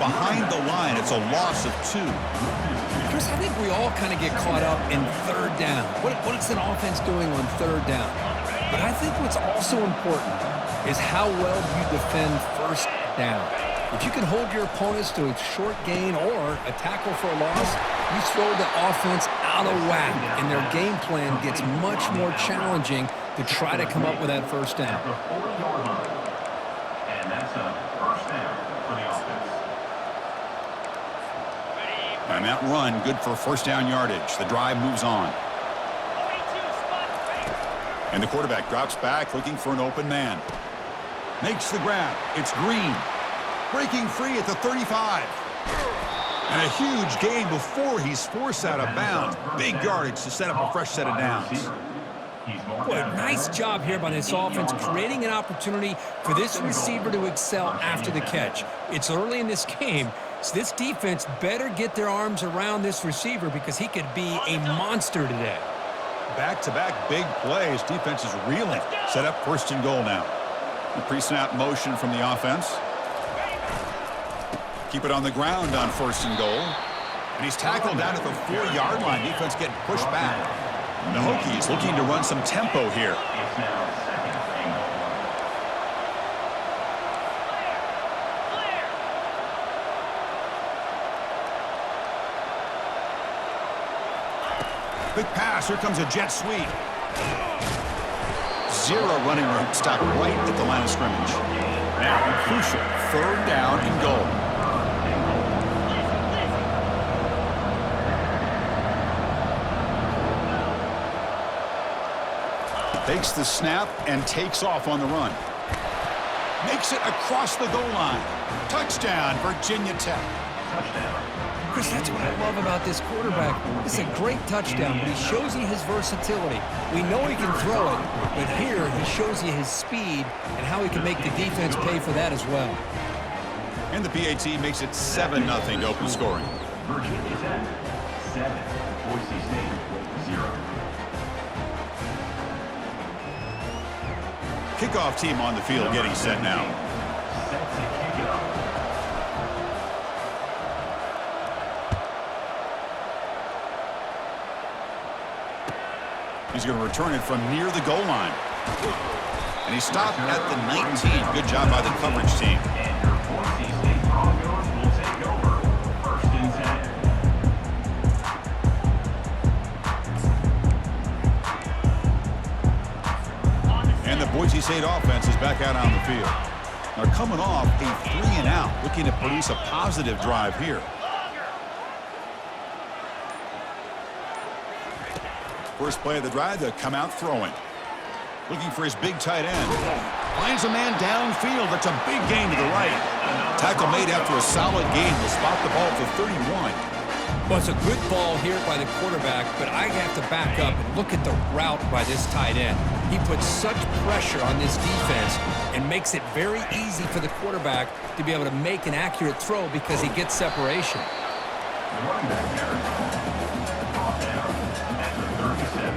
behind the line. It's a loss of 2. Chris, I think we all kind of get caught up in third down. What's an offense doing on third down? But I think what's also important is how well you defend first down. If you can hold your opponents to a short gain or a tackle for a loss, you throw the offense out of whack, and their game plan gets much more challenging to try to come up with that first down. And that's a first down for the offense. And that run, good for first down yardage. The drive moves on. And the quarterback drops back, looking for an open man. Makes the grab. It's Green. Breaking free at the 35. And a huge gain before he's forced out of bounds. Big yardage to set up a fresh set of downs. Boy, nice job here by this offense, creating an opportunity for this receiver to excel after the catch. It's early in this game, so this defense better get their arms around this receiver because he could be a monster today. Back-to-back big plays. Defense is reeling. Set up first and goal now. The pre-snap motion from the offense. Keep it on the ground on first and goal. And he's tackled down at the 4-yard line. Defense getting pushed back. The Hokies looking to run some tempo here. It's now second and goal. Quick pass. Here comes a jet sweep. Zero running room. Stop right at the line of scrimmage. Now, crucial third down and goal. Takes the snap and takes off on the run. Makes it across the goal line. Touchdown, Virginia Tech. Touchdown. Chris, that's what I love about this quarterback. It's a great touchdown, but he shows you his versatility. We know he can throw it, but here he shows you his speed and how he can make the defense pay for that as well. And the PAT makes it 7-0 to open scoring. Virginia Tech 7, Boise State 0. Kickoff team on the field getting set now. Set to kick it off. He's going to return it from near the goal line. And he stopped at the 19. Good job by the coverage team. And your Boise State Broncos will take over first and 10. And the Boise State offense is back out on the field. Now coming off a 3-and-out, looking to produce a positive drive here. First play of the drive, they'll come out throwing. Looking for his big tight end. Finds a man downfield. That's a big gain to the right. Tackle made after a solid gain. Will spot the ball for 31. Well, it's a good ball here by the quarterback, but I have to back up and look at the route by this tight end. He puts such pressure on this defense and makes it very easy for the quarterback to be able to make an accurate throw because he gets separation. The running back there. Brought down at the 37.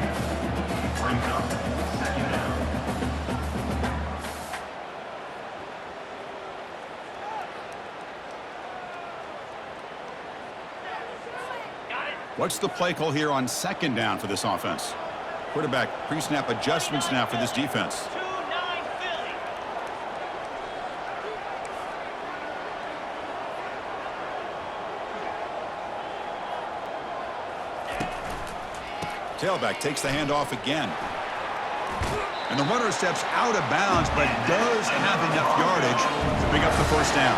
Brings up second down. What's the play call here on second down for this offense? Quarterback pre-snap adjustments now for this defense. Tailback takes the handoff again. And the runner steps out of bounds, but does have enough yardage to pick up the first down.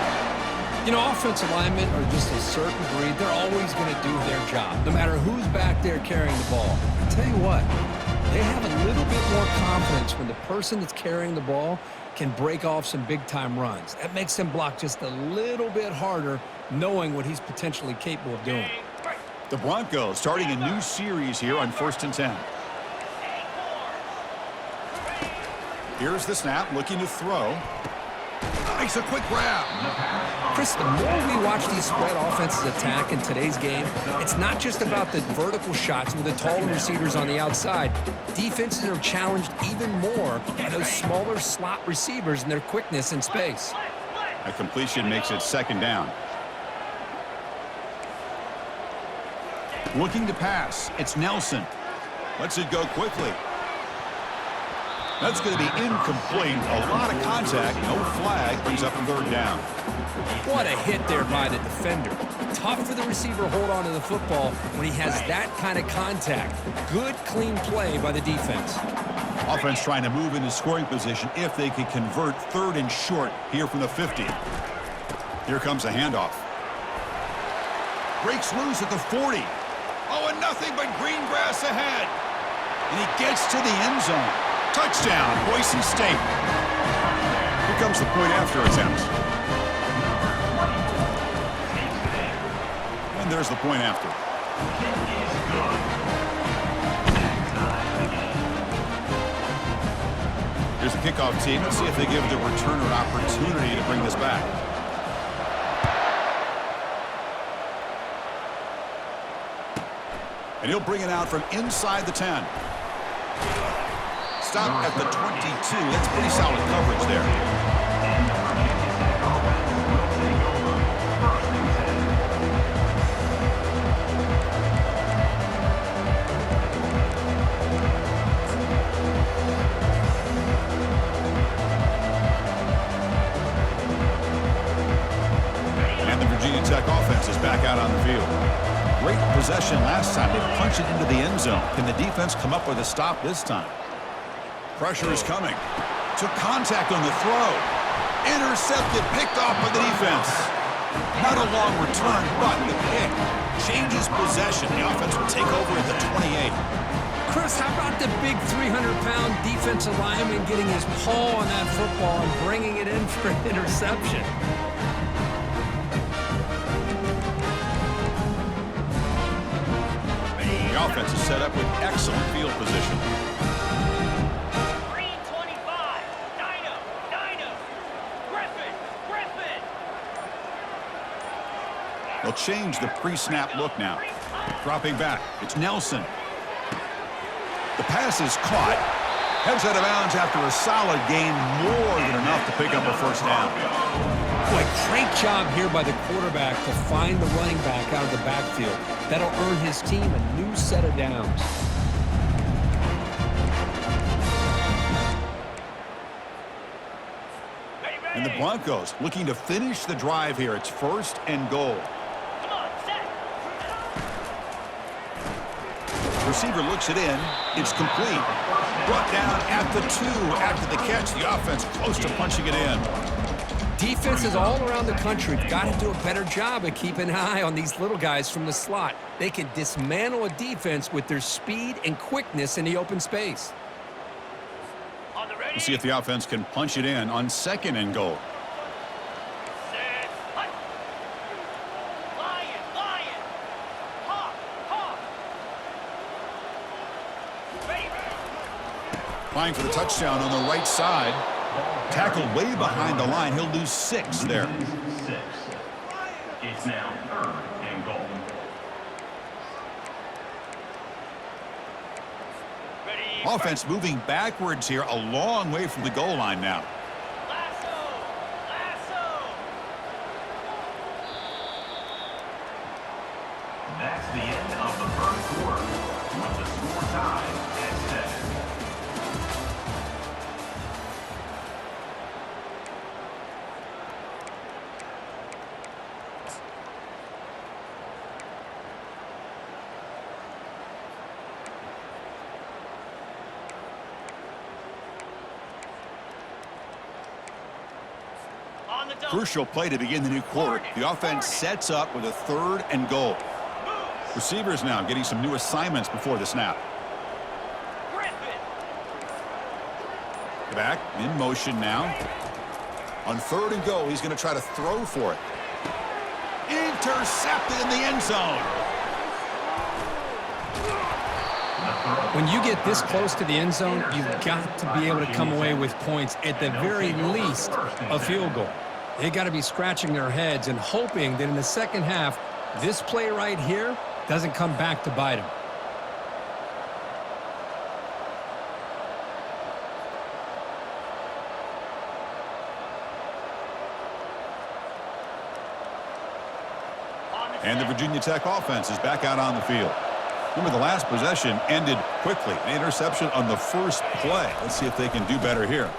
You know, offensive linemen are just a certain breed. They're always going to do their job, no matter who's back there carrying the ball. I tell you what, they have a little bit more confidence when the person that's carrying the ball can break off some big-time runs. That makes them block just a little bit harder, knowing what he's potentially capable of doing. The Broncos starting a new series here on 1st and 10. Here's the snap, looking to throw. Makes a quick grab. Chris, the more we watch these spread offenses attack in today's game, it's not just about the vertical shots with the taller receivers on the outside. Defenses are challenged even more by those smaller slot receivers and their quickness in space. A completion makes it second down. Looking to pass. It's Nelson. Lets it go quickly. That's going to be incomplete. A lot of contact. No flag. Brings up a third down. What a hit there by the defender. Tough for the receiver to hold on to the football when he has that kind of contact. Good, clean play by the defense. Offense trying to move into scoring position if they can convert third and short here from the 50. Here comes a handoff. Breaks loose at the 40. Oh, and nothing but green grass ahead. And he gets to the end zone. Touchdown, Boise State. Here comes the point after attempt. And there's the point after. Here's the kickoff team. Let's see if they give the returner an opportunity to bring this back. And he'll bring it out from inside the 10. Stop at the 22. That's pretty solid coverage there. And the Virginia Tech offense is back out on the field. Great possession last time. They punch it into the end zone. Can the defense come up with a stop this time? Pressure is coming. Took contact on the throw. Intercepted, picked off by the defense. Not a long return, but the pick changes possession. The offense will take over at the 28. Chris, how about the big 300-pound defensive lineman getting his paw on that football and bringing it in for an interception? The offense is set up with excellent field position. They'll change the pre-snap look now. Dropping back. It's Nelson. The pass is caught. Heads out of bounds after a solid gain, more than enough to pick up a first down. Boy, great job here by the quarterback to find the running back out of the backfield. That'll earn his team a new set of downs. And the Broncos looking to finish the drive here. It's first and goal. Receiver looks it in. It's complete. Brought down at the 2 after the catch. The offense close to punching it in. Defenses all around the country have got to do a better job of keeping an eye on these little guys from the slot. They can dismantle a defense with their speed and quickness in the open space. We'll see if the offense can punch it in on second and goal. Applying for the touchdown on the right side. Tackled way behind the line. He'll lose 6 there. 6. It's now third and goal. Offense moving backwards here, a long way from the goal line now. That's the end of the first quarter, with the score tied at 7. Crucial play to begin the new quarter. The offense sets up with a third and goal. Receivers now getting some new assignments before the snap. Back in motion now. On third and goal, he's going to try to throw for it. Intercepted in the end zone. When you get this close to the end zone, you've got to be able to come away with points, at the very least, a field goal. They got to be scratching their heads and hoping that in the second half, this play right here doesn't come back to bite them. And the Virginia Tech offense is back out on the field. Remember, the last possession ended quickly. An interception on the first play. Let's see if they can do better here.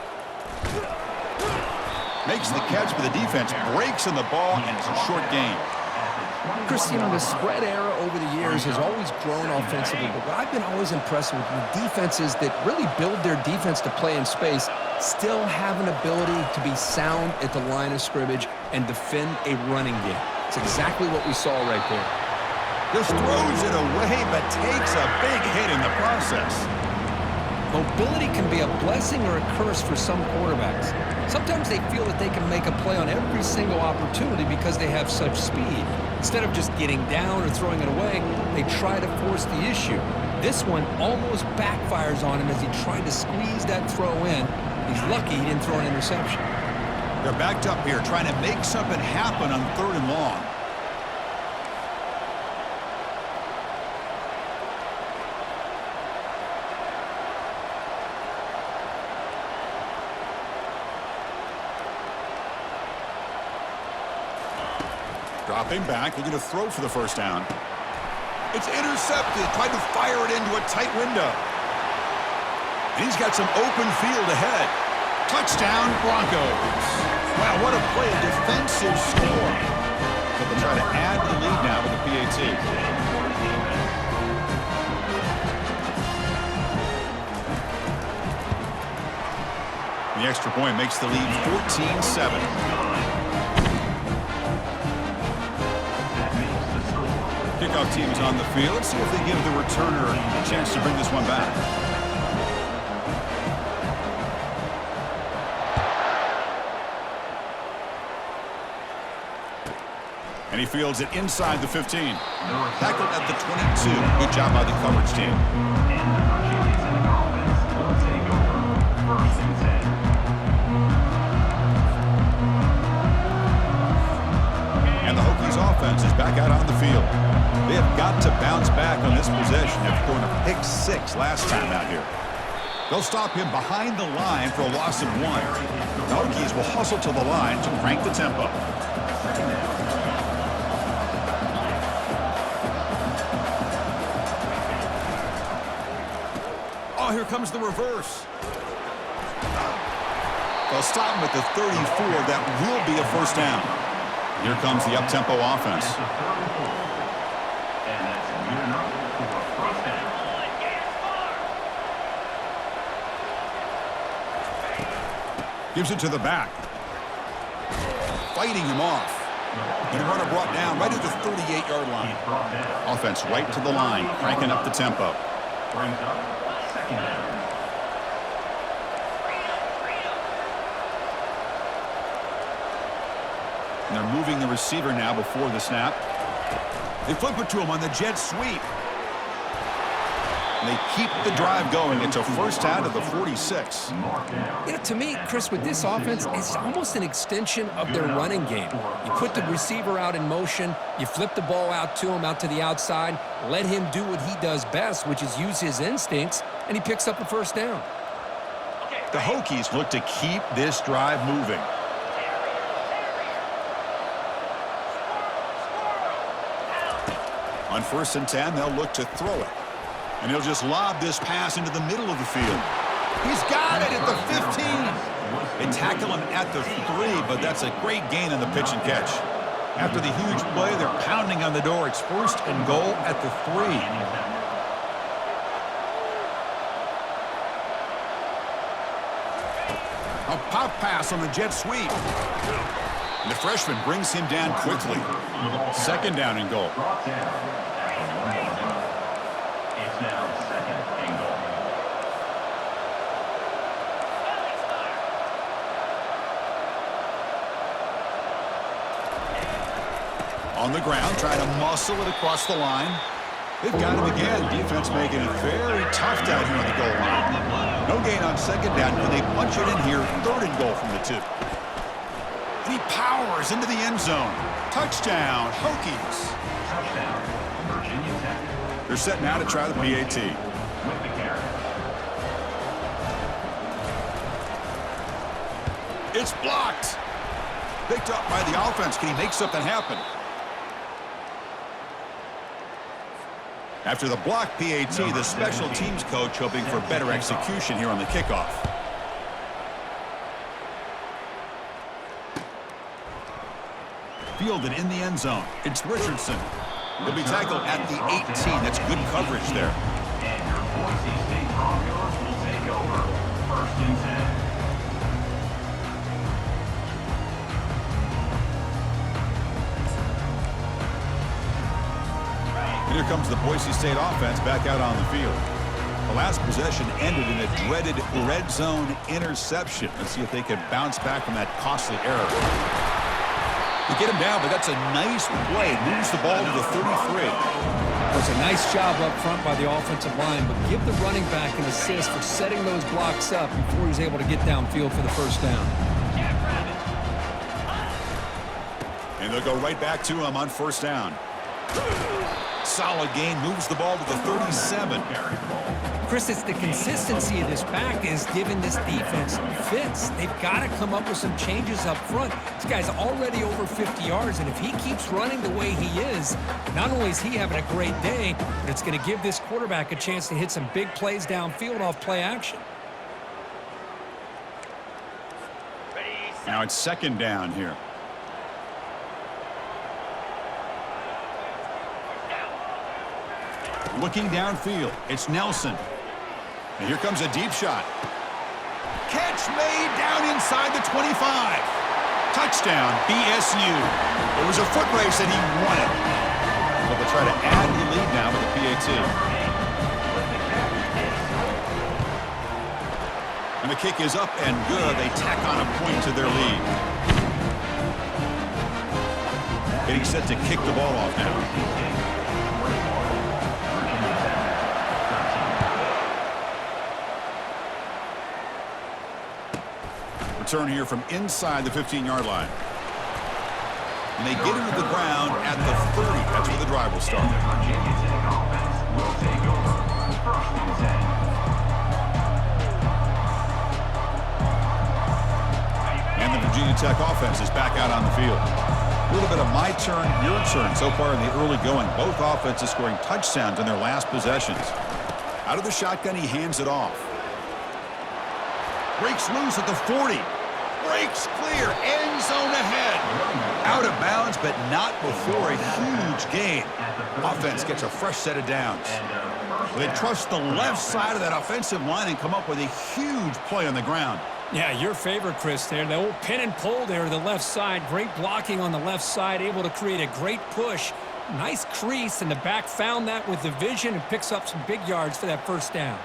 Makes the catch, but the defense breaks in the ball, and it's a short gain. Chris, the spread era over the years has always grown offensively, but what I've been always impressed with defenses that really build their defense to play in space still have an ability to be sound at the line of scrimmage and defend a running game. It's exactly what we saw right there. Just throws it away, but takes a big hit in the process. Mobility can be a blessing or a curse for some quarterbacks. Sometimes they feel that they can make a play on every single opportunity because they have such speed. Instead of just getting down or throwing it away, they try to force the issue. This one almost backfires on him as he tried to squeeze that throw in. He's lucky he didn't throw an interception. They're backed up here trying to make something happen on 3rd and long. Dropping back, looking to throw for the first down. It's intercepted, tried to fire it into a tight window. And he's got some open field ahead. Touchdown, Broncos. Wow, what a play, a defensive score. But they'll try to add the lead now with the PAT. The extra point makes the lead 14-7. Kickoff team is on the field. Let's see if they give the returner a chance to bring this one back. And he fields it inside the 15. Tackled at the 22. Good job by the coverage team. And the Virginia Tech offense will take over 1st and 10. And the Hokies offense is back out on the field. They have got to bounce back on this possession after throwing a pick 6 last time out here. They'll stop him behind the line for a loss of 1. The Hokies will hustle to the line to crank the tempo. Oh, here comes the reverse. They'll stop him at the 34. That will be a first down. Here comes the up-tempo offense. And that's good enough for a first down. Gives it to the back. Fighting him off. And the runner brought down right at the 38-yard line. Offense right to the line, cranking up the tempo. Brings up 2nd down. And they're moving the receiver now before the snap. They flip it to him on the jet sweep. And they keep the drive going. It's a first down to the 46. To me, Chris, with this offense, it's almost an extension of their running game. You put the receiver out in motion, you flip the ball out to him, out to the outside, let him do what he does best, which is use his instincts, and he picks up a first down. The Hokies look to keep this drive moving. On 1st and 10, they'll look to throw it. And he'll just lob this pass into the middle of the field. He's got it at the 15. They tackle him at the 3, but that's a great gain on the pitch and catch. After the huge play, they're pounding on the door. It's 1st and goal at the 3. A pop pass on the jet sweep. And the freshman brings him down quickly. 2nd down and goal. It's now 2nd and goal. On the ground, trying to muscle it across the line. They've got him again. Defense making it very tough down here on the goal line. No gain on 2nd down. Can they punch it in here? 3rd and goal from the 2. And he powers into the end zone. Touchdown, Hokies. Touchdown, Virginia Tech. They're set now to try the PAT. With the carry. It's blocked. Picked up by the offense. Can he make something happen? After the block PAT, the special teams coach hoping for better execution here on the kickoff. Fielded in the end zone. It's Richardson. He'll be tackled at the 18. That's good coverage there. And your Boise State Broncos will take over 1st and 10. And here comes the Boise State offense back out on the field. The last possession ended in a dreaded red zone interception. Let's see if they can bounce back from that costly error. They get him down, but that's a nice play. Moves the ball to the 33. It was a nice job up front by the offensive line, but give the running back an assist for setting those blocks up before he's able to get downfield for the first down. And they'll go right back to him on first down. Solid gain, moves the ball to the 37. Chris, it's the consistency of this back is giving this defense fits. They've got to come up with some changes up front. This guy's already over 50 yards, and if he keeps running the way he is, not only is he having a great day, but it's going to give this quarterback a chance to hit some big plays downfield off play action. Now it's second down here. Looking downfield, it's Nelson. And here comes a deep shot. Catch made down inside the 25. Touchdown, BSU. It was a foot race and he won it. But they'll try to add the lead now with the PAT. And the kick is up and good. They tack on a point to their lead. Getting set to kick the ball off now. Return here from inside the 15-yard line. And they get into the ground at the 30. That's where the drive will start. And the Virginia Tech offense will take over 1st and 10. And the Virginia Tech offense is back out on the field. A little bit of my turn, your turn so far in the early going. Both offenses scoring touchdowns in their last possessions. Out of the shotgun, he hands it off. Breaks loose at the 40. Breaks clear. End zone ahead. Out of bounds, but not before a huge gain. Offense gets a fresh set of downs. They trust the left side of that offensive line and come up with a huge play on the ground. Yeah, your favorite, Chris, there. The old pin and pull there to the left side. Great blocking on the left side, able to create a great push. Nice crease, and the back found that with the vision and picks up some big yards for that first down.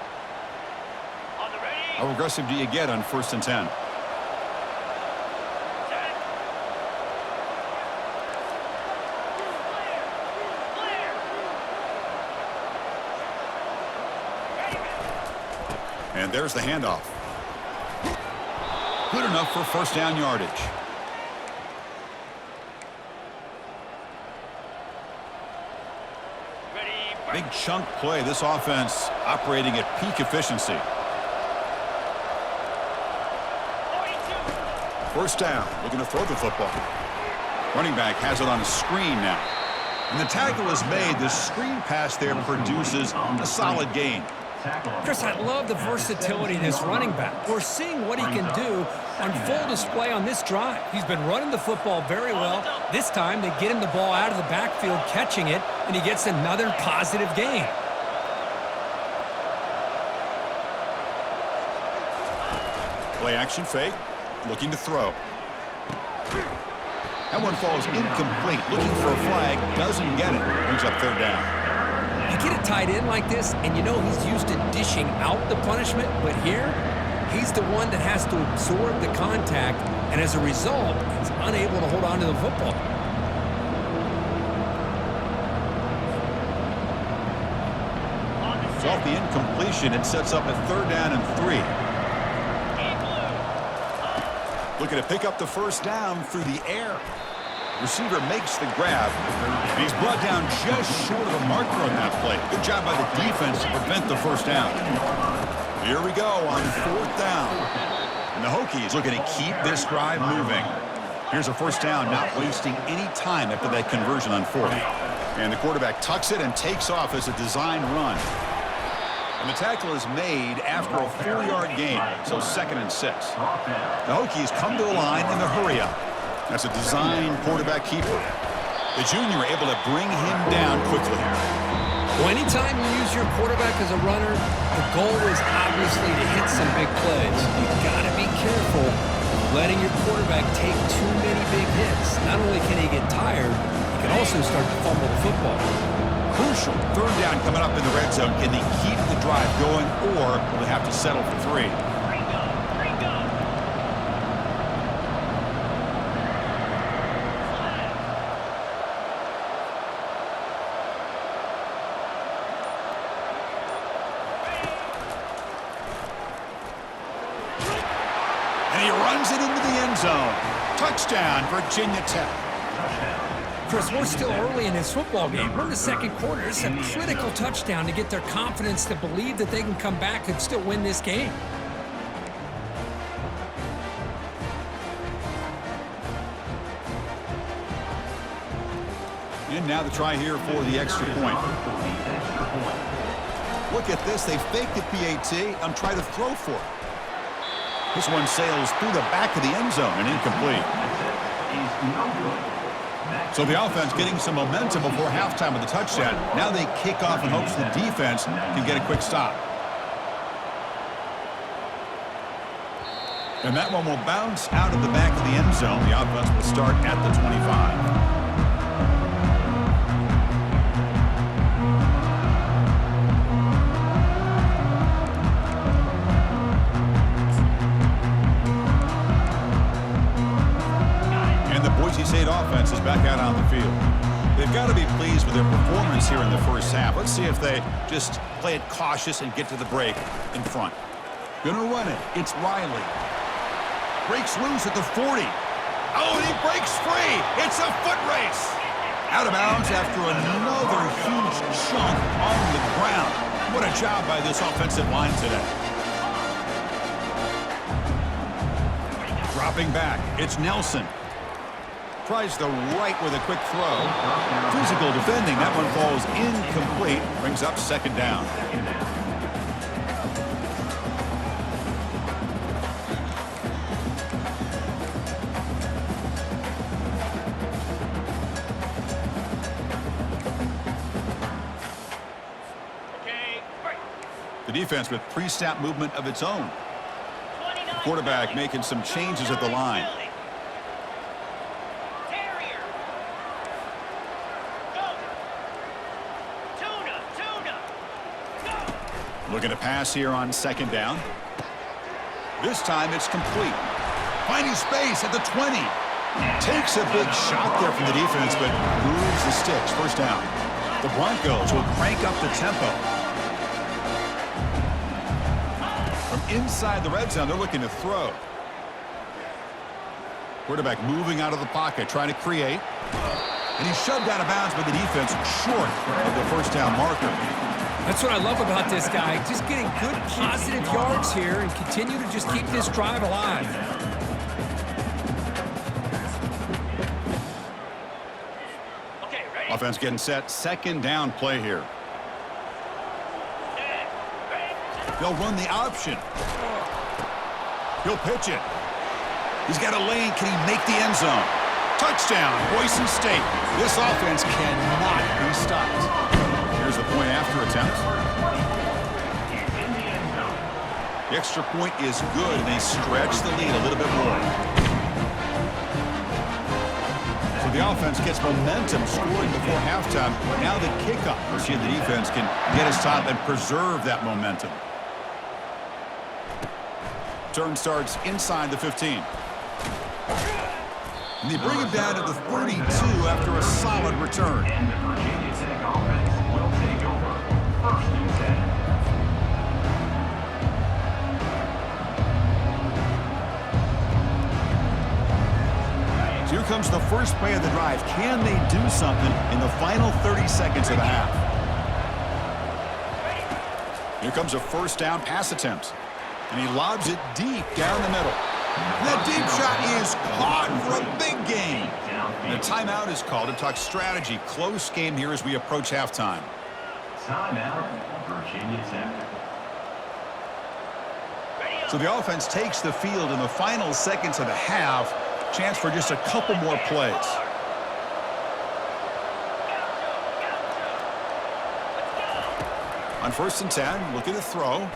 How aggressive do you get on 1st and 10? And there's the handoff. Good enough for first down yardage. Big chunk play. This offense operating at peak efficiency. First down, looking to throw the football. Running back has it on a screen now. And the tackle is made. The screen pass there produces a solid gain. Chris, I love the versatility of this running back. We're seeing what he can do on full display on this drive. He's been running the football very well. This time, they get him the ball out of the backfield, catching it, and he gets another positive gain. Play action fake. Looking to throw. That one falls incomplete. Looking for a flag. Doesn't get it. Brings up third down. You get a tight end like this, and you know he's used to dishing out the punishment, but here, he's the one that has to absorb the contact, and as a result, he's unable to hold on to the football. It's off the incompletion. It sets up a third down and 3. Looking to pick up the first down through the air. Receiver makes the grab. And he's brought down just short of the marker on that play. Good job by the defense to prevent the first down. Here we go on 4th down. And the Hokies looking to keep this drive moving. Here's a first down, not wasting any time after that conversion on 4th. And the quarterback tucks it and takes off as a design run. And the tackle is made after a 4-yard gain, so 2nd and 6. The Hokies come to the line in the hurry-up. That's a design quarterback keeper. The junior able to bring him down quickly. Well, anytime you use your quarterback as a runner, the goal is obviously to hit some big plays. You've got to be careful letting your quarterback take too many big hits. Not only can he get tired, he can also start to fumble the football. Crucial 3rd down coming up in the red zone. Can they keep the drive going, or will they have to settle for 3? And he runs it into the end zone. Touchdown, Virginia Tech. Chris, we're still early in this football game. We're in the 2nd quarter. It's a critical touchdown to get their confidence to believe that they can come back and still win this game. And now the try here for the extra point. Look at this. They fake the PAT and try to throw for it. This one sails through the back of the end zone and incomplete. So the offense getting some momentum before halftime with the touchdown. Now they kick off in hopes the defense can get a quick stop. And that one will bounce out of the back of the end zone. The offense will start at the 25. State offense is back out on the field. They've got to be pleased with their performance here in the first half. Let's see if they just play it cautious and get to the break in front. Gonna run it. It's Riley. Breaks loose at the 40. Oh, and he breaks free. It's a foot race. Out of bounds after another huge chunk on the ground. What a job by this offensive line today. Dropping back. It's Nelson. Tries the right with a quick throw. Physical defending. That one falls incomplete. Brings up 2nd down. The defense with pre-snap movement of its own. The quarterback making some changes at the line. Looking to pass here on 2nd down. This time it's complete. Finding space at the 20. Takes a big shot there from the defense, but moves the sticks. 1st down. The Broncos will crank up the tempo. From inside the red zone, they're looking to throw. Quarterback moving out of the pocket, trying to create. And he's shoved out of bounds by the defense short of the 1st down marker. That's what I love about this guy. Just getting good positive yards here and continue to just keep this drive alive. Okay, ready? Offense getting set. 2nd down play here. They'll run the option. He'll pitch it. He's got a lane. Can he make the end zone? Touchdown, Boise State. This offense cannot be stopped. Here's the point after attempt. The extra point is good, and they stretch the lead a little bit more. So the offense gets momentum scoring before halftime. Now the kickoff. We'll see if the defense can get his top and preserve that momentum. Turn starts inside the 15. And they bring him down to the 32 after a solid return. And the Virginia Tech offense will take over. 1st and 10. So here comes the first play of the drive. Can they do something in the final 30 seconds of the half? Here comes a 1st down pass attempt. And he lobs it deep down the middle. That deep shot is caught for a big gain. And a timeout is called to talk strategy. Close game here as we approach halftime. Timeout, Virginia Tech. So the offense takes the field in the final seconds of the half. Chance for just a couple more plays. On 1st and 10, looking to throw.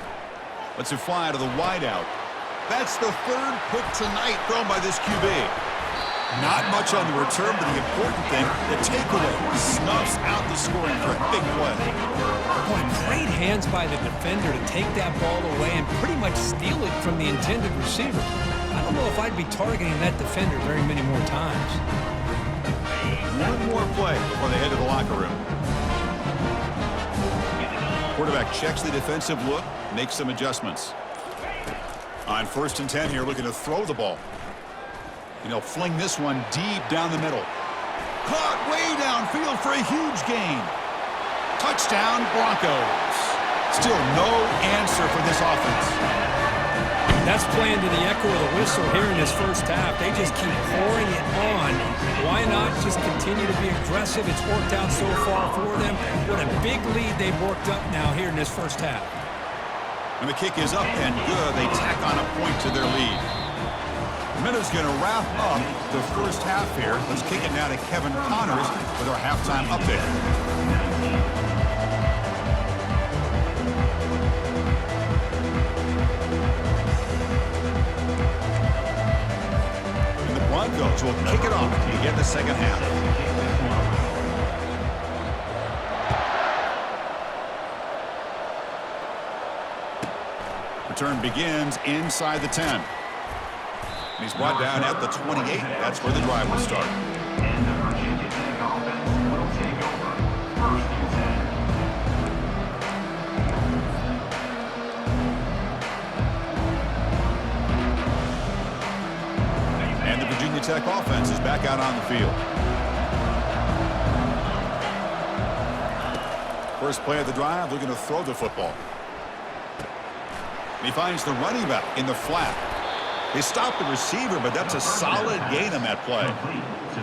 Lets it fly to the wideout. That's the third pick tonight thrown by this QB. Not much on the return, but the important thing, the takeaway, snuffs out the scoring for a big play. Boy, great hands by the defender to take that ball away and pretty much steal it from the intended receiver. I don't know if I'd be targeting that defender very many more times. One more play before they head to the locker room. Quarterback checks the defensive look, makes some adjustments. On 1st and 10 here, looking to throw the ball. And he'll fling this one deep down the middle. Caught way downfield for a huge gain. Touchdown, Broncos. Still no answer for this offense. That's playing to the echo of the whistle here in this first half. They just keep pouring it on. Why not just continue to be aggressive? It's worked out so far for them. What a big lead they've worked up now here in this first half. And the kick is up and good. They tack on a point to their lead. The minute's going to wrap up the first half here. Let's kick it now to Kevin Connors with our halftime update. And the Broncos will kick it off to begin the second half. Return begins inside the 10. And he's brought down at the 28. That's where the drive will start. And the Virginia Tech offense will take over. 1st and 10. And the Virginia Tech offense is back out on the field. First play of the drive, looking to throw the football. And he finds the running back in the flat. They stopped the receiver, but that's a solid gain on that play.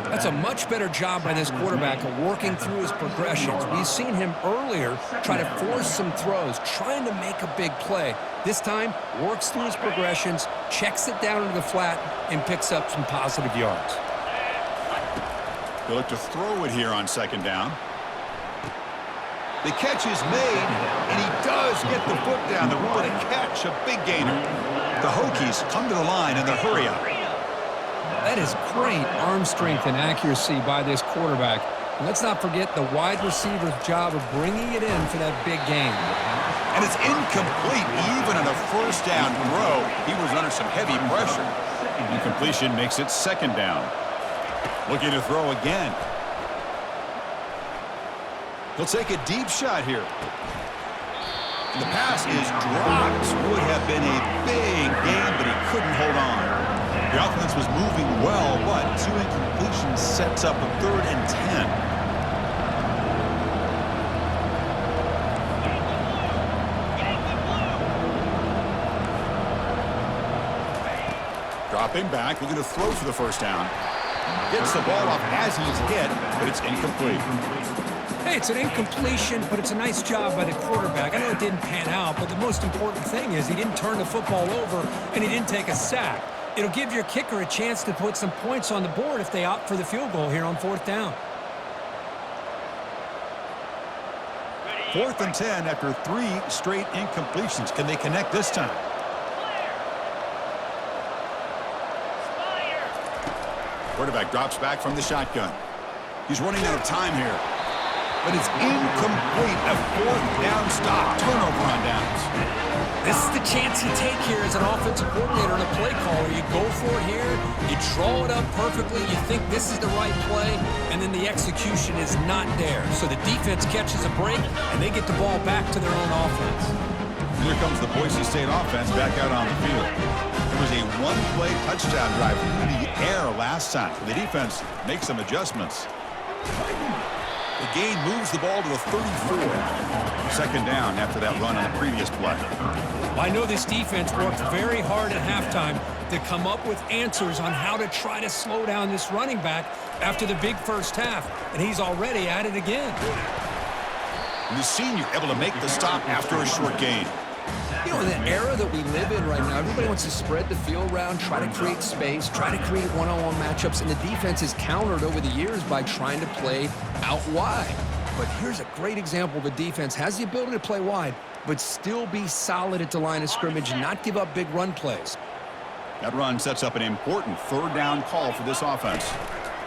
That's a much better job by this quarterback of working through his progressions. We've seen him earlier try to force some throws, trying to make a big play. This time, works through his progressions, checks it down into the flat, and picks up some positive yards. They look to throw it here on 2nd down. The catch is made, and he does get the foot down. The rule to catch a big gainer. The Hokies come to the line in the hurry up. That is great arm strength and accuracy by this quarterback. And let's not forget the wide receiver's job of bringing it in for that big gain. And it's incomplete even on a 1st down throw. He was under some heavy pressure. Incompletion makes it 2nd down. Looking to throw again. He'll take a deep shot here. And the pass is dropped. Would have been a big gain, but he couldn't hold on. The offense was moving well, but 2 incompletions sets up a 3rd and 10. Dropping back, looking to throw for the 1st down. Gets the ball off as he's hit, but it's incomplete. Hey, it's an incompletion, but it's a nice job by the quarterback. I know it didn't pan out, but the most important thing is he didn't turn the football over and he didn't take a sack. It'll give your kicker a chance to put some points on the board if they opt for the field goal here on 4th down. 4th and 10 after 3 straight incompletions. Can they connect this time? Quarterback drops back from the shotgun. He's running out of time here. But it's incomplete. A 4th down stop. Turnover on downs. This is the chance you take here as an offensive coordinator and a play caller. You go for it here, you draw it up perfectly, you think this is the right play, and then the execution is not there. So the defense catches a break, and they get the ball back to their own offense. Here comes the Boise State offense back out on the field. There was a 1-play touchdown drive through the air last time. The defense makes some adjustments. The gain moves the ball to the 34. 2nd down after that run on the previous play. I know this defense worked very hard at halftime to come up with answers on how to try to slow down this running back after the big first half, and he's already at it again. And the senior able to make the stop after a short gain. You know, in the era that we live in right now, everybody wants to spread the field around, try to create space, try to create one-on-one matchups, and the defense is countered over the years by trying to play out wide. But here's a great example. The defense has the ability to play wide, but still be solid at the line of scrimmage and not give up big run plays. That run sets up an important third down call for this offense.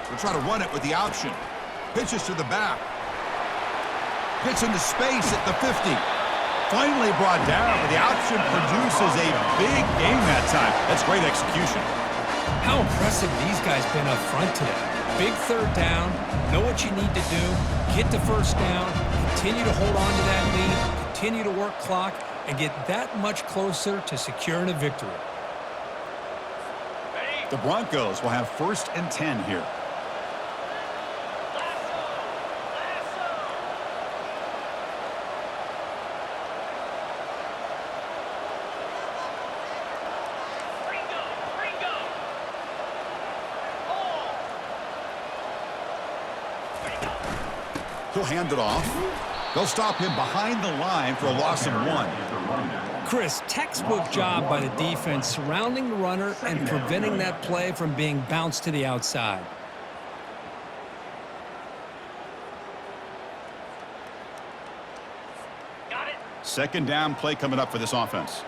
They'll try to run it with the option. Pitches to the back. Gets into space at the 50. Finally brought down, but the option produces a big game that time. That's great execution. How impressive these guys been up front today. Big third down, know what you need to do, get the first down, continue to hold on to that lead, continue to work clock, and get that much closer to securing a victory. The Broncos will have 1st and 10 here. He'll hand it off. They'll stop him behind the line for a loss of 1. Chris, textbook job by the defense surrounding the runner and preventing that play from being bounced to the outside. Got it. 2nd down play coming up for this offense.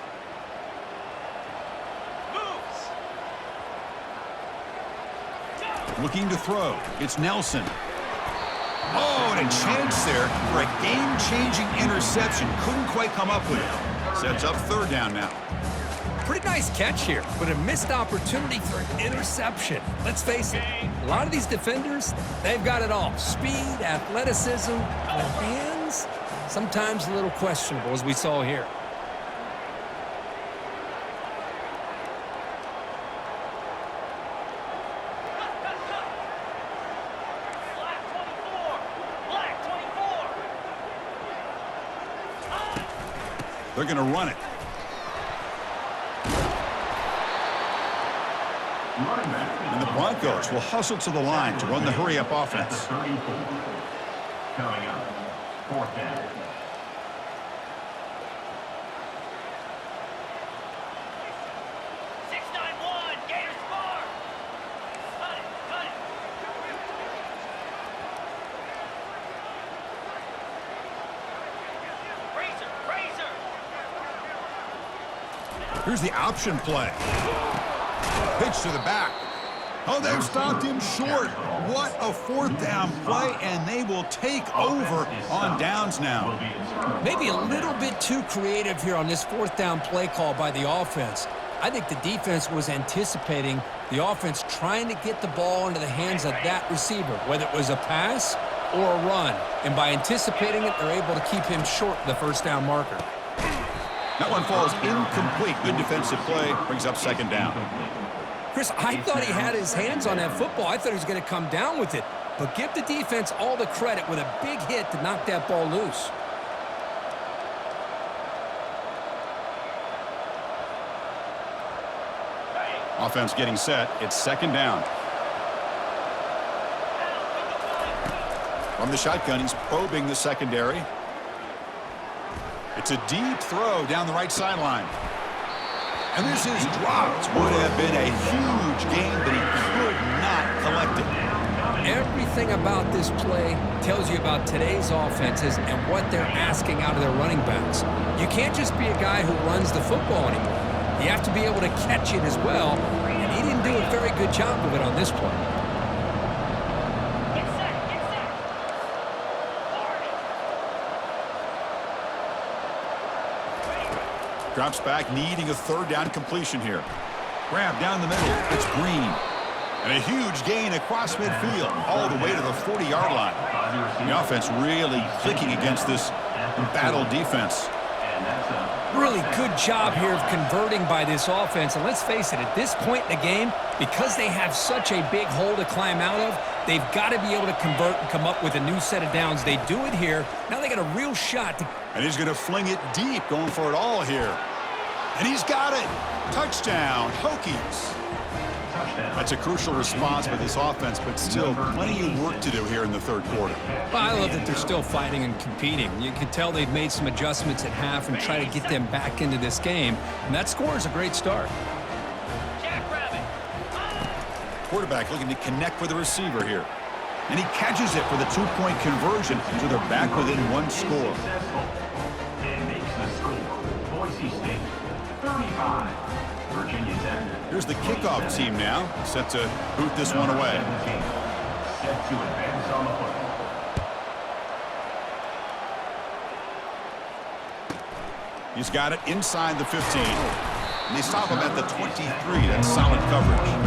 Moves. Looking to throw. It's Nelson. Oh, and a chance there for a game-changing interception. Couldn't quite come up with it. Sets up 3rd down now. Pretty nice catch here, but a missed opportunity for an interception. Let's face it, a lot of these defenders, they've got it all. Speed, athleticism, their hands, sometimes a little questionable, as we saw here. They're going to run it. And the Broncos will hustle to the line to run the hurry-up offense. 34. Coming up, 4th down. Here's the option play. Pitch to the back. Oh, they've stopped him short. What a 4th down play, and they will take over on downs now. Maybe a little bit too creative here on this 4th down play call by the offense. I think the defense was anticipating the offense trying to get the ball into the hands of that receiver, whether it was a pass or a run. And by anticipating it, they're able to keep him short of the 1st down marker. That one falls incomplete. Good defensive play. Brings up 2nd down. Chris, I thought he had his hands on that football. I thought he was going to come down with it. But give the defense all the credit with a big hit to knock that ball loose. Offense getting set. It's 2nd down. From the shotgun, he's probing the secondary. It's a deep throw down the right sideline. And this is dropped. Would have been a huge gain, but he could not collect it. Everything about this play tells you about today's offenses and what they're asking out of their running backs. You can't just be a guy who runs the football anymore. You have to be able to catch it as well, and he didn't do a very good job of it on this play. Drops back, needing a 3rd down completion here. Grab down the middle. It's Green. And a huge gain across midfield, all the way to the 40-yard line. The offense really clicking against this embattled defense. Really good job here of converting by this offense. And let's face it, at this point in the game, because they have such a big hole to climb out of, they've got to be able to convert and come up with a new set of downs. They do it here. Now they got a real shot to... And he's going to fling it deep, going for it all here. And he's got it. Touchdown, Hokies. That's a crucial response for this offense, but still plenty of work to do here in the third quarter. Well, I love that they're still fighting and competing. You can tell they've made some adjustments at half and try to get them back into this game. And that score is a great start. Quarterback looking to connect with the receiver here. And he catches it for the two-point conversion, so they're back within one score. And makes the score. Boise State, 35. Virginia Tech. Here's the kickoff team now, set to boot this one away. Set to advance on the football. He's got it inside the 15. And they stop him at the 23. That's solid coverage.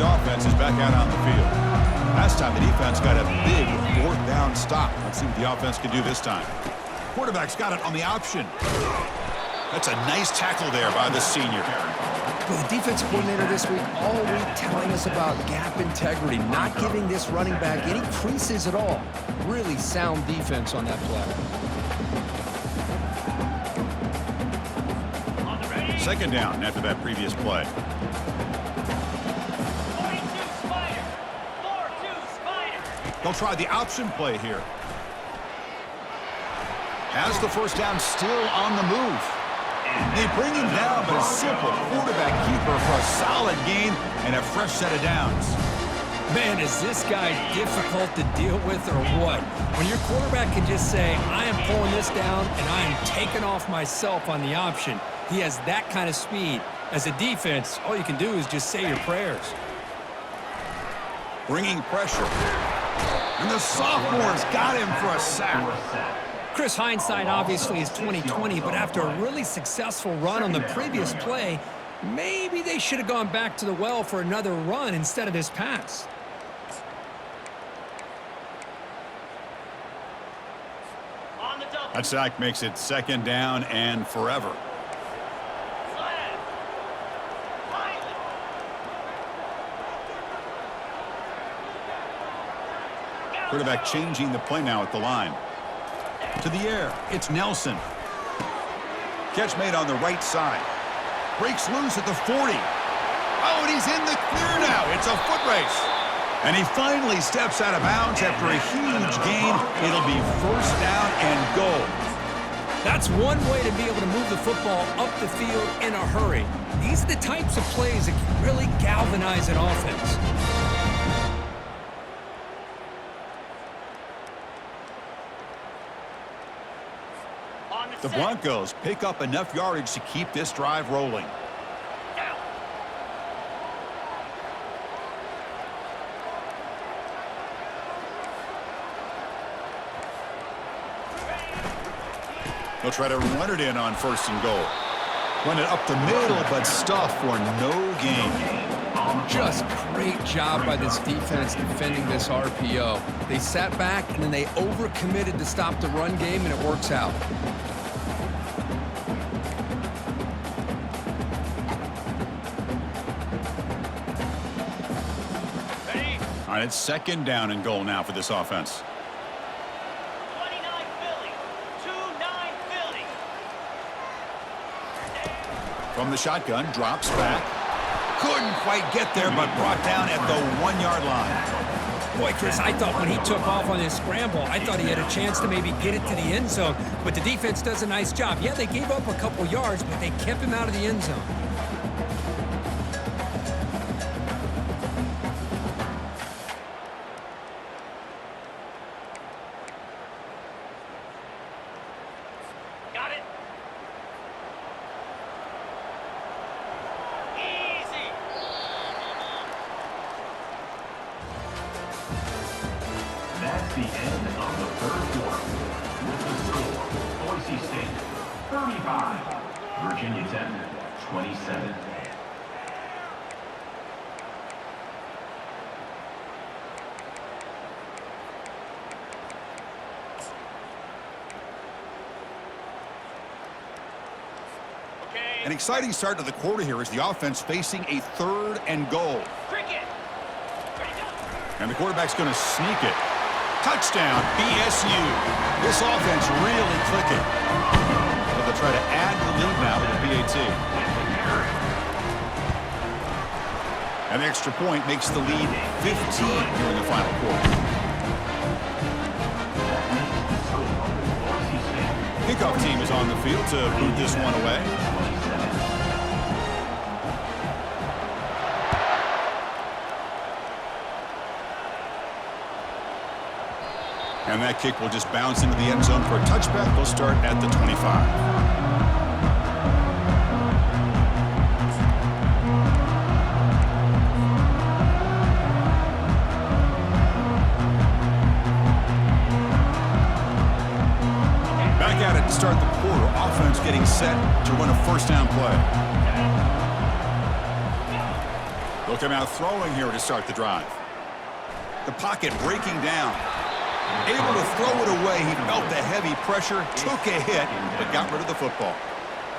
Offense is back out on the field. Last time the defense got a big fourth down stop. Let's see what the offense can do this time. Quarterback's got it on the option. That's a nice tackle there by the senior. Well, the defense coordinator this week all week telling us about gap integrity, not giving this running back any creases at all. Really sound defense on that play. Second down after that previous play. They'll try the option play here. Has the first down, still on the move. They bring him down, but a simple quarterback keeper for a solid gain and a fresh set of downs. Man, is this guy difficult to deal with or what? When your quarterback can just say, I am pulling this down and I am taking off myself on the option. He has that kind of speed. As a defense, all you can do is just say your prayers. Bringing pressure. And the sophomore's got him for a sack. Chris, hindsight obviously is 20/20, but after a really successful run on the previous play, maybe they should have gone back to the well for another run instead of this pass. That sack makes it second down and forever. Quarterback changing the play now at the line. To the air, it's Nelson. Catch made on the right side. Breaks loose at the 40. Oh, and he's in the clear now. It's a foot race. And he finally steps out of bounds after a huge gain. It'll be first down and goal. That's one way to be able to move the football up the field in a hurry. These are the types of plays that can really galvanize an offense. The Broncos pick up enough yardage to keep this drive rolling. They'll try to run it in on first and goal. Run it up the middle, but stuff for no gain. Just great job by this defense defending this RPO. They sat back, and then they overcommitted to stop the run game, and it works out. All right, it's second down and goal now for this offense. 29 Philly. 2-9 Philly. From the shotgun, drops back. Couldn't quite get there, but brought down at the 1 yard line. Boy, Chris, I thought when he took off on his scramble, I thought he had a chance to maybe get it to the end zone. But the defense does a nice job. Yeah, they gave up a couple yards, but they kept him out of the end zone. Got it. Easy. That's the end of the third quarter. With the score, Boise State, 35. Virginia Tech, 27. Okay. An exciting start to the quarter here as the offense facing a 3rd and goal. Cricket. Ready to go. And the quarterback's going to sneak it. Touchdown, BSU. This offense really clicking. So they'll try to add the lead now with the PAT. An extra point makes the lead 15 here in the final quarter. Kickoff team is on the field to boot this one away. And that kick will just bounce into the end zone for a touchback. They'll start at the 25. To start the quarter, offense getting set to run a first down play. They'll come out throwing here to start the drive. The pocket breaking down. Able to throw it away. He felt the heavy pressure, took a hit, but got rid of the football.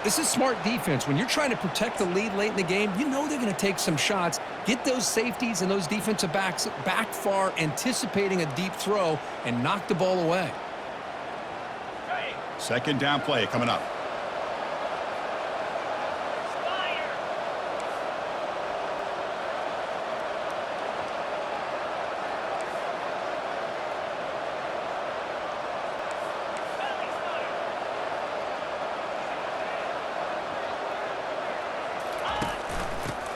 This is smart defense. When you're trying to protect the lead late in the game, you know they're going to take some shots, get those safeties and those defensive backs back far, anticipating a deep throw, and knock the ball away. Second down play coming up. Fire. Belly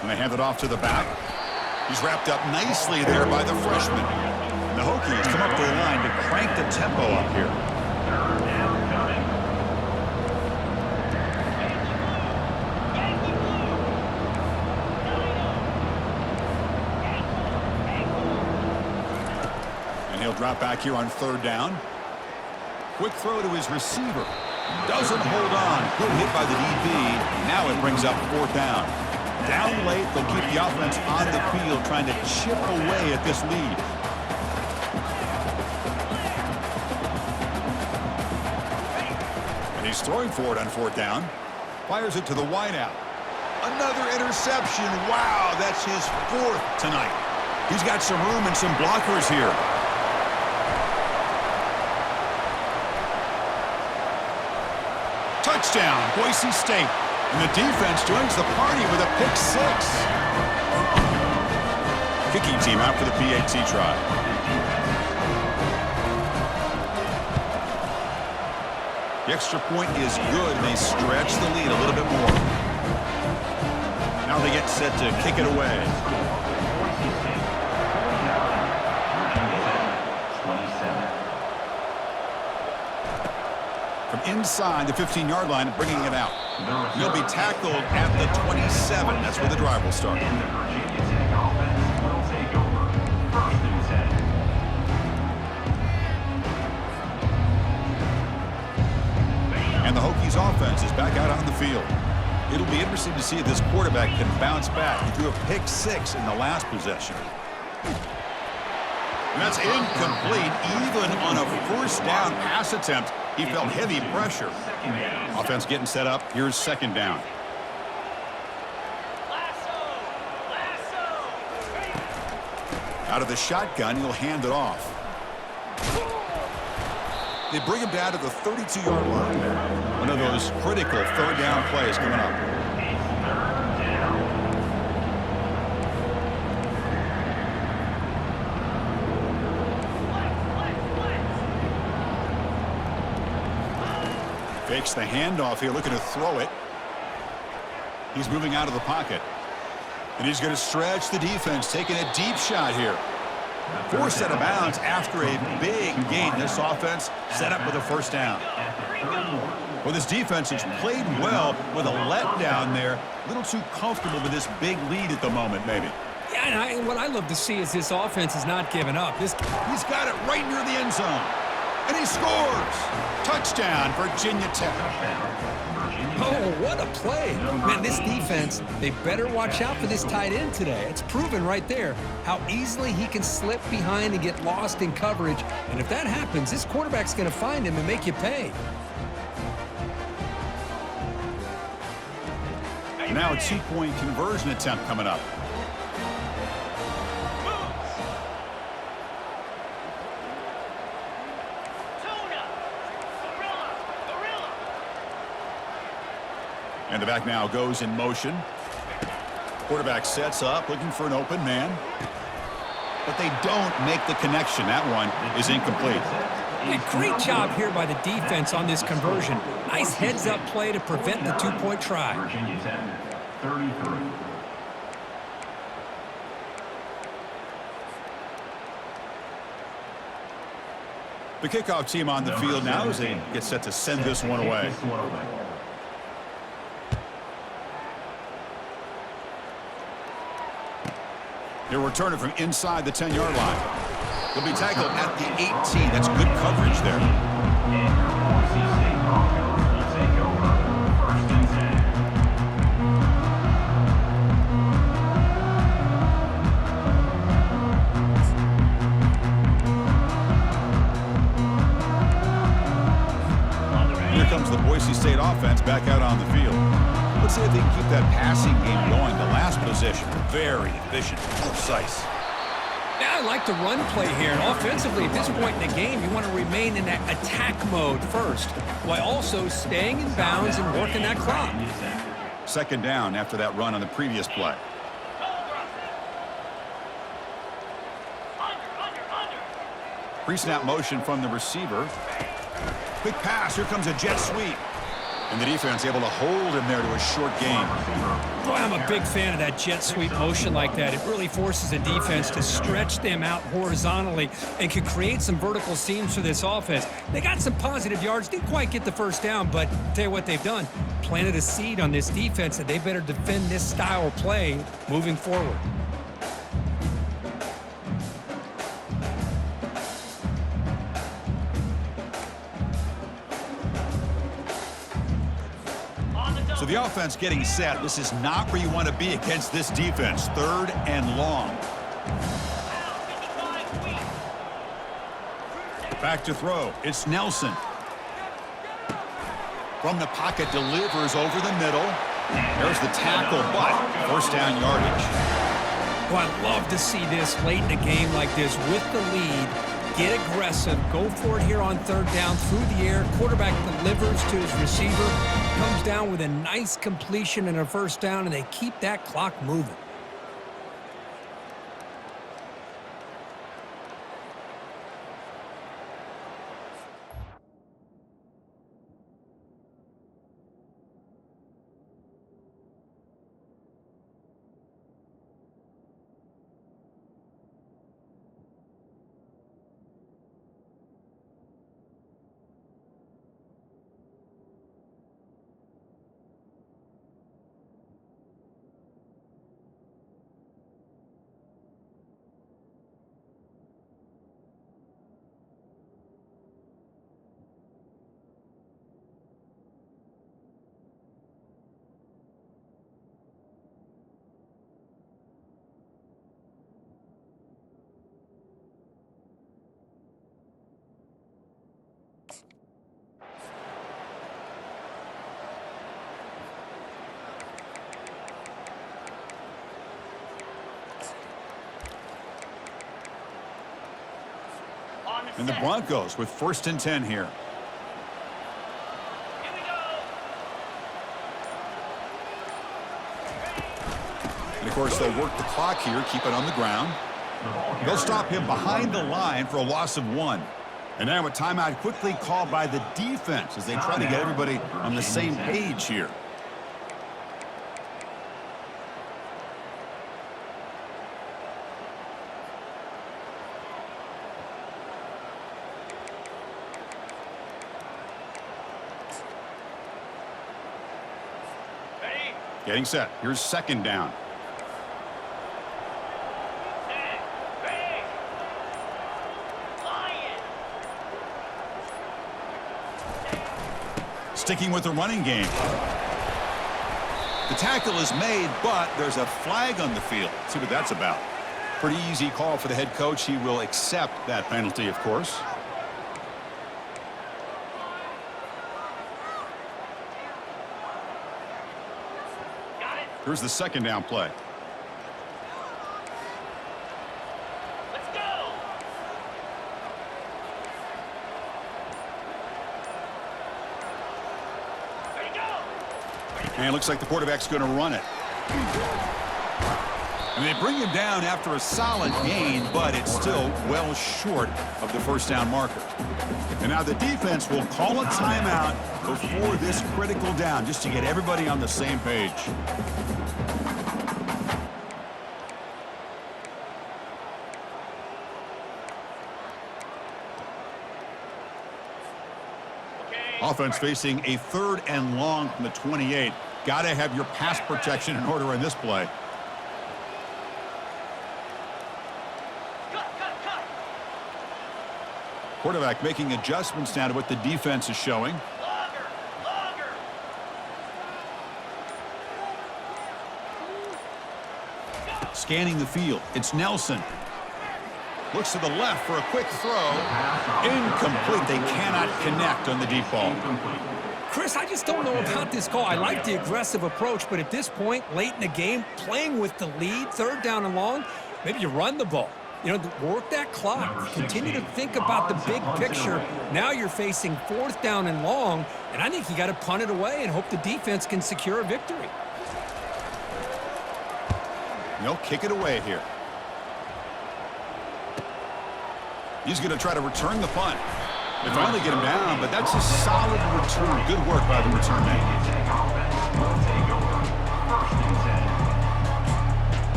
And they hand it off to the back. He's wrapped up nicely there by the freshman. And the Hokies come up to the line to crank the tempo up here. 3rd down coming. Yankee blue. 9-0. And he'll drop back here on 3rd down. Quick throw to his receiver. Doesn't hold on. Good hit by the DB. Now it brings up 4th down. Down late, they'll keep the offense on the field trying to chip away at this lead. And he's throwing for it on 4th down. Fires it to the wideout. Another interception. Wow, that's his 4th tonight. He's got some room and some blockers here. Touchdown, Boise State. And the defense joins the party with a pick 6. Kicking team out for the PAT try. The extra point is good, and they stretch the lead a little bit more. Now they get set to kick it away. From inside the 15-yard line, bringing it out. He'll be tackled at the 27. That's where the drive will start. And the Virginia Tech offense will take over. 1st and 10. And the Hokies offense is back out on the field. It'll be interesting to see if this quarterback can bounce back. He threw a pick 6 in the last possession. And that's incomplete. Even on a 1st down pass attempt, he felt heavy pressure. Offense getting set up. Here's 2nd down. Lasso. Out of the shotgun, he'll hand it off. They bring him down to the 32-yard line. One of those critical 3rd down plays coming up. Fakes the handoff here, looking to throw it. He's moving out of the pocket. And he's going to stretch the defense, taking a deep shot here. Forced out of bounds after a big gain. This offense set up with a 1st down. Well, this defense has played well with a letdown there. A little too comfortable with this big lead at the moment, maybe. Yeah, and what I love to see is this offense is not giving up. He's got it right near the end zone. And he scores! Touchdown, Virginia Tech. Oh, what a play. Man, this defense, they better watch out for this tight end today. It's proven right there how easily he can slip behind and get lost in coverage. And if that happens, this quarterback's going to find him and make you pay. Now a 2-point conversion attempt coming up. And the back now goes in motion. Quarterback sets up, looking for an open man. But they don't make the connection. That one is incomplete. A great job here by the defense on this conversion. Nice heads-up play to prevent the 2-point try. Virginia Tech, 33. The kickoff team on the field now as they get set to send this one away. He'll return it from inside the 10-yard line. He'll be tackled at the 18. That's good coverage there. And your Boise State Broncos will take over 1st and 10. Here comes the Boise State offense back out on the field. Let's see if they can keep that passing game going. The last possession, very efficient, precise. Now I like the run play here. And offensively, at this point in the game, you want to remain in that attack mode first, while also staying in bounds and working that clock. 2nd down after that run on the previous play. Pre-snap motion from the receiver. Quick pass. Here comes a jet sweep. And the defense able to hold him there to a short gain. Boy, I'm a big fan of that jet sweep motion like that. It really forces the defense to stretch them out horizontally and can create some vertical seams for this offense. They got some positive yards, didn't quite get the 1st down, but I'll tell you what they've done. Planted a seed on this defense that they better defend this style of play moving forward. So the offense getting set. This is not where you want to be against this defense. 3rd and long. Back to throw. It's Nelson. From the pocket, delivers over the middle. There's the tackle, but 1st down yardage. Well, I love to see this late in a game like this with the lead. Get aggressive. Go for it here on 3rd down through the air. Quarterback delivers to his receiver. Comes down with a nice completion and a 1st down, and they keep that clock moving. And the Broncos with 1st and 10 here. Here we go. And, of course, they'll work the clock here, keep it on the ground. They'll stop him behind the line for a loss of 1. And now a timeout quickly called by the defense as they try to get everybody on the same page here. Ready? Getting set. Here's 2nd down. Set. Ready. Lion. Sticking with the running game. The tackle is made, but there's a flag on the field. Let's see what that's about. Pretty easy call for the head coach. He will accept that penalty, of course. Got it. Here's the second down play. Let's go. Ready, go. And it looks like the quarterback's going to run it. And they bring him down after a solid gain, but it's still well short of the first down marker. And now the defense will call a timeout before this critical down, just to get everybody on the same page. Offense facing a 3rd and long from the 28. Got to have your pass protection in order in this play. Cut. Quarterback making adjustments now to what the defense is showing. Longer. Scanning the field. It's Nelson. Looks to the left for a quick throw. Incomplete. They cannot connect on the deep ball. Chris, I just don't know about this call. I like the aggressive approach, but at this point, late in the game, playing with the lead, 3rd down and long, maybe you run the ball. You know, work that clock. Continue to think about the big picture. Now you're facing 4th down and long, and I think you got to punt it away and hope the defense can secure a victory. They'll kick it away here. He's going to try to return the punt. They finally get him down, but that's a solid return. Good work by the return man. Will take over 1st and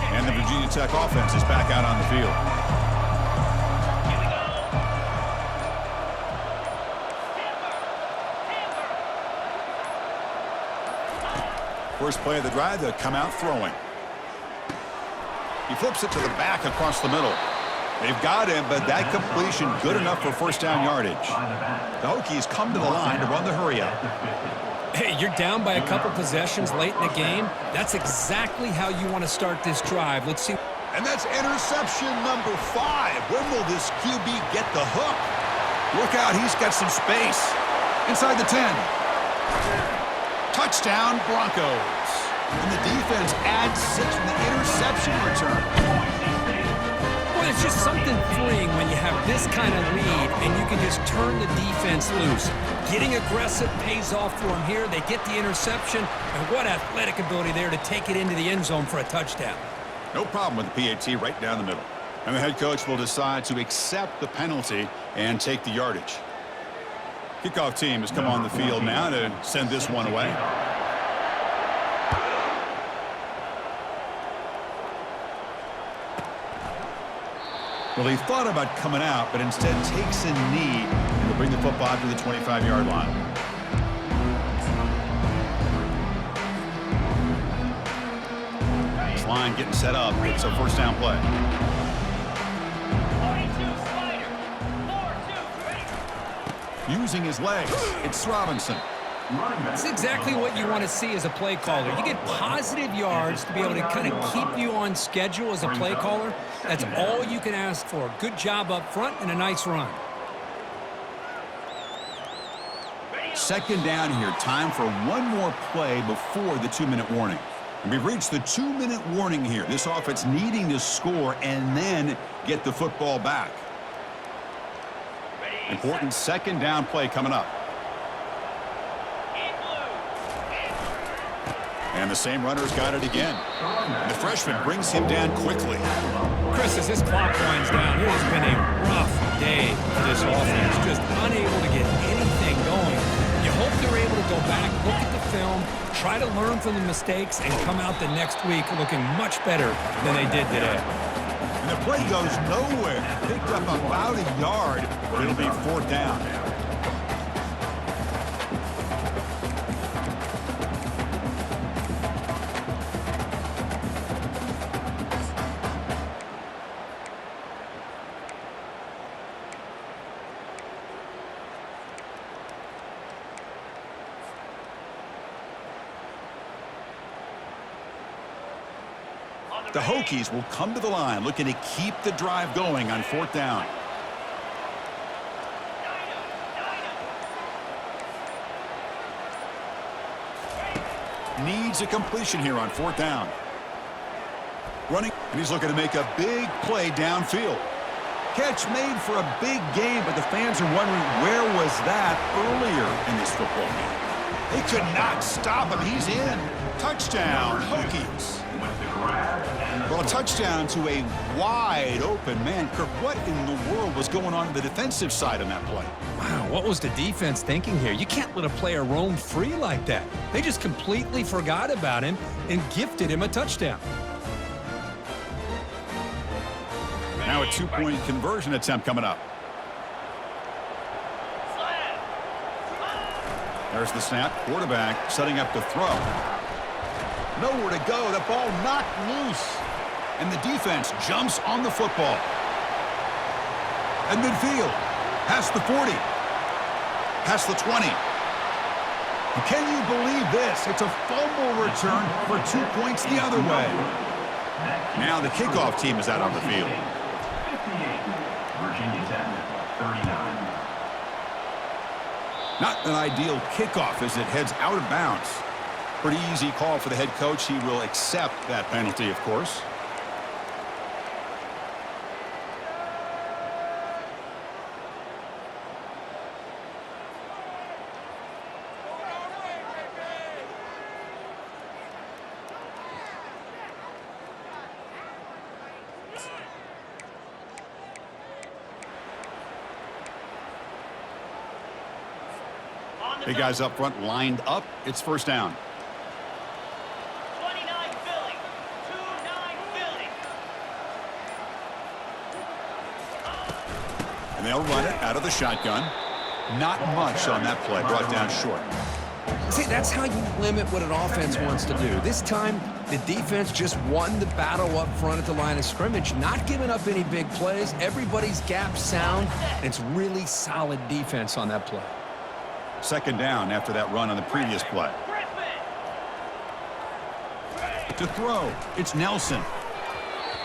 10. And the Virginia Tech offense is back out on the field. First play of the drive, they'll come out throwing. He flips it to the back across the middle. They've got him, but that completion good enough for first down yardage. The Hokies come to the line to run the hurry up. Hey, you're down by a couple possessions late in the game. That's exactly how you want to start this drive. Let's see. And that's interception number 5. When will this QB get the hook? Look out, he's got some space. Inside the 10. Touchdown, Broncos. And the defense adds 6 from the interception return. Well, it's just something freeing when you have this kind of lead and you can just turn the defense loose. Getting aggressive pays off for them here. They get the interception, and what athletic ability there to take it into the end zone for a touchdown. No problem with the PAT right down the middle. And the head coach will decide to accept the penalty and take the yardage. Kickoff team has come on the field now to send this one away. Well, he thought about coming out, but instead takes a knee and will bring the football to the 25-yard line. This line getting set up. It's a first down play. 42 slider. 4-2. Ready. Using his legs, it's Robinson. That's exactly what you want to see as a play caller. You get positive yards to be able to kind of keep you on schedule as a play caller. That's all you can ask for. Good job up front and a nice run. Second down here. Time for one more play before the 2-minute warning. And we've reached the 2-minute warning here. This offense needing to score and then get the football back. Important second down play coming up. And the same runner's got it again. And the freshman brings him down quickly. Chris, as this clock winds down, it has been a rough day for this offense. Just unable to get anything going. You hope they're able to go back, look at the film, try to learn from the mistakes, and come out the next week looking much better than they did today. And the play goes nowhere. Picked up about a yard, but it'll be 4th down. On the The Hokies will come to the line looking to keep the drive going on 4th down. Needs a completion here on 4th down. Running, and he's looking to make a big play downfield. Catch made for a big game, but the fans are wondering where was that earlier in this football game. They could not stop him. He's in. Touchdown, Hokies. Well, a touchdown to a wide open man. Kirk, what in the world was going on the defensive side on that play? Wow, what was the defense thinking here? You can't let a player roam free like that. They just completely forgot about him and gifted him a touchdown. Now a 2-point conversion attempt coming up. There's the snap. Quarterback setting up to throw. Nowhere to go. The ball knocked loose. And the defense jumps on the football. At midfield. Past the 40. Past the 20. Can you believe this? It's a fumble return for 2 points the other way. Now the kickoff team is out on the field. 58, Virginia Tech, 39. Not an ideal kickoff as it heads out of bounds. Pretty easy call for the head coach. He will accept that penalty, of course. Big guys up front lined up. It's 1st down. 29 Philly. 2-9 Philly. And they'll run it out of the shotgun. Not much on that play. Brought down short. See, that's how you limit what an offense wants to do. This time, the defense just won the battle up front at the line of scrimmage, not giving up any big plays. Everybody's gap sound. And it's really solid defense on that play. 2nd down after that run on the previous play. To throw, it's Nelson.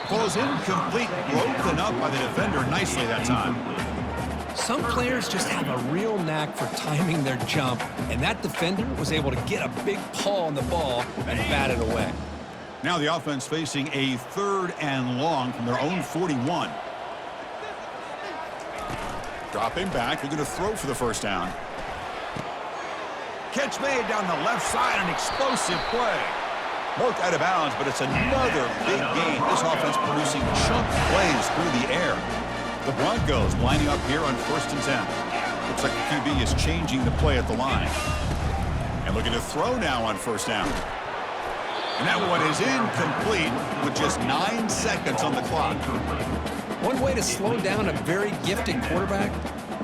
Ball is incomplete, broken up by the defender nicely that time. Some players just have a real knack for timing their jump, and that defender was able to get a big paw on the ball and bat it away. Now the offense facing a 3rd and long from their own 41. Dropping back, they're going to throw for the 1st down. Catch made down the left side, an explosive play. Marked out of bounds, but it's another big game. This offense producing chunk plays through the air. The Broncos lining up here on 1st and 10. Looks like the QB is changing the play at the line. And looking to throw now on 1st down. And that one is incomplete with just 9 seconds on the clock. One way to slow down a very gifted quarterback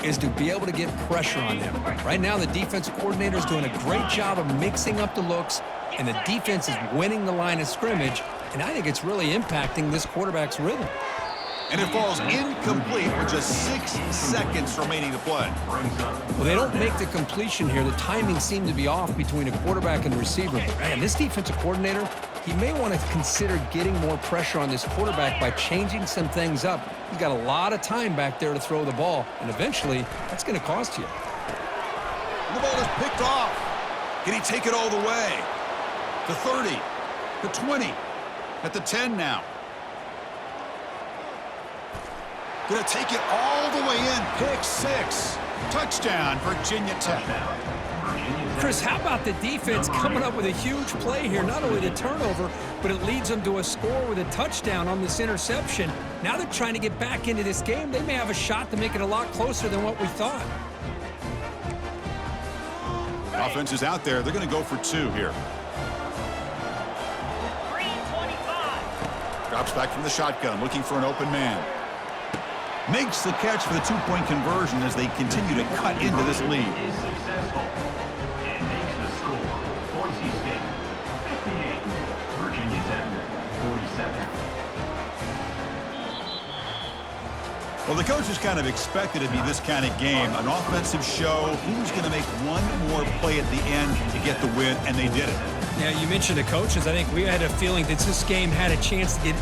is to be able to get pressure on him. Right now, the defense coordinator is doing a great job of mixing up the looks, and the defense is winning the line of scrimmage, and I think it's really impacting this quarterback's rhythm. And it falls incomplete with just 6 seconds remaining to play. Well, they don't make the completion here. The timing seemed to be off between a quarterback and a receiver. Man, this defensive coordinator, he may want to consider getting more pressure on this quarterback by changing some things up. He's got a lot of time back there to throw the ball, and eventually, that's going to cost you. And the ball is picked off. Can he take it all the way? To 30, to 20, at the 10 now. Gonna take it all the way in. Pick 6. Touchdown, Virginia Tech. Chris, how about the defense coming up with a huge play here? Not only the turnover, but it leads them to a score with a touchdown on this interception. Now they're trying to get back into this game. They may have a shot to make it a lot closer than what we thought. Offense is out there. They're going to go for 2 here. 3-25. Drops back from the shotgun, looking for an open man. Makes the catch for the 2-point conversion as they continue to cut into this lead. Is successful and makes the score. Boise State, 58. Virginia Tech, 47. Well, the coaches kind of expected it to be this kind of game. An offensive show. Who's going to make one more play at the end to get the win? And they did it. Yeah, you mentioned the coaches. I think we had a feeling that this game had a chance to get